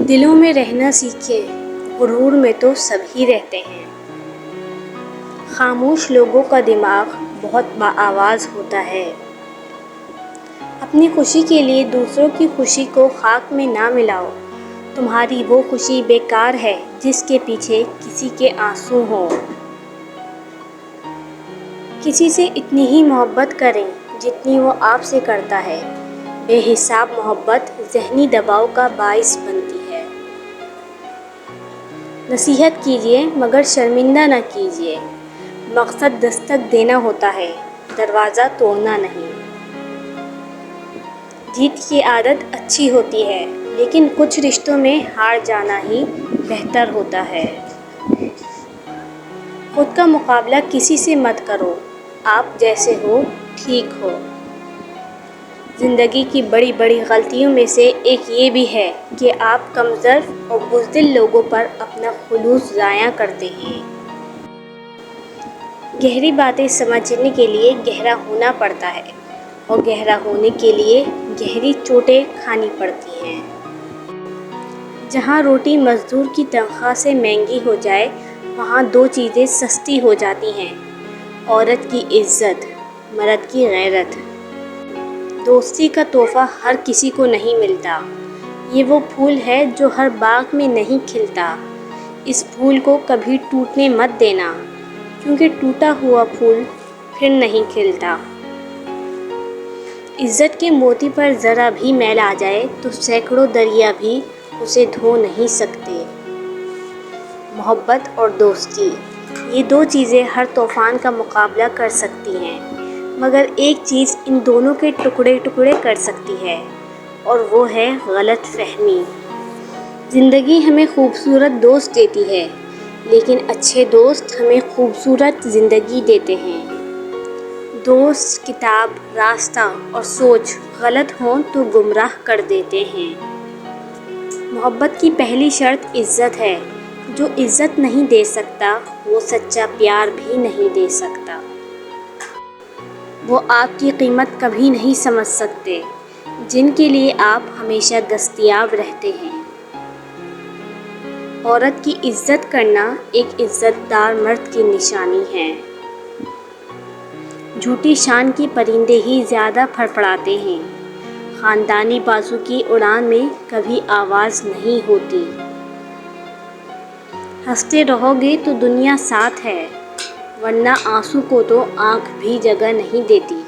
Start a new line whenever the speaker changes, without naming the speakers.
دلوں میں رہنا سیکھیں، غرور میں تو سبھی رہتے ہیں۔ خاموش لوگوں کا دماغ بہت بآواز ہوتا ہے۔ اپنی خوشی کے لیے دوسروں کی خوشی کو خاک میں نہ ملاؤ۔ تمہاری وہ خوشی بیکار ہے جس کے پیچھے کسی کے آنسو ہوں۔ کسی سے اتنی ہی محبت کریں جتنی وہ آپ سے کرتا ہے۔ بے حساب محبت ذہنی دباؤ کا باعث بنتی ہے۔ نصیحت کیجیے مگر شرمندہ نہ کیجیے۔ مقصد دستک دینا ہوتا ہے، دروازہ توڑنا نہیں۔ جیت کی عادت اچھی ہوتی ہے لیکن کچھ رشتوں میں ہار جانا ہی بہتر ہوتا ہے۔ خود کا مقابلہ کسی سے مت کرو، آپ جیسے ہو ٹھیک ہو۔ زندگی کی بڑی بڑی غلطیوں میں سے ایک یہ بھی ہے کہ آپ کمظرف اور بزدل لوگوں پر اپنا خلوص ضائع کرتے ہیں۔ گہری باتیں سمجھنے کے لیے گہرا ہونا پڑتا ہے اور گہرا ہونے کے لیے گہری چوٹیں کھانی پڑتی ہیں۔ جہاں روٹی مزدور کی تنخواہ سے مہنگی ہو جائے وہاں دو چیزیں سستی ہو جاتی ہیں، عورت کی عزت، مرد کی غیرت۔ دوستی کا تحفہ ہر کسی کو نہیں ملتا۔ یہ وہ پھول ہے جو ہر باغ میں نہیں کھلتا۔ اس پھول کو کبھی ٹوٹنے مت دینا کیونکہ ٹوٹا ہوا پھول پھر نہیں کھلتا۔ عزت کے موتی پر ذرا بھی میل آ جائے تو سینکڑوں دریا بھی اسے دھو نہیں سکتے۔ محبت اور دوستی، یہ دو چیزیں ہر طوفان کا مقابلہ کر سکتی ہیں، مگر ایک چیز ان دونوں کے ٹکڑے ٹکڑے کر سکتی ہے اور وہ ہے غلط فہمی۔ زندگی ہمیں خوبصورت دوست دیتی ہے لیکن اچھے دوست ہمیں خوبصورت زندگی دیتے ہیں۔ دوست، کتاب، راستہ اور سوچ غلط ہوں تو گمراہ کر دیتے ہیں۔ محبت کی پہلی شرط عزت ہے۔ جو عزت نہیں دے سکتا وہ سچا پیار بھی نہیں دے سکتا۔ وہ آپ کی قیمت کبھی نہیں سمجھ سکتے جن کے لیے آپ ہمیشہ دستیاب رہتے ہیں۔ عورت کی عزت کرنا ایک عزت دار مرد کی نشانی ہے۔ جھوٹی شان کے پرندے ہی زیادہ پھڑپڑاتے ہیں۔ خاندانی بازو کی اڑان میں کبھی آواز نہیں ہوتی۔ ہنستے رہو گے تو دنیا ساتھ ہے ورنہ آنسو کو تو آنکھ بھی جگہ نہیں دیتی۔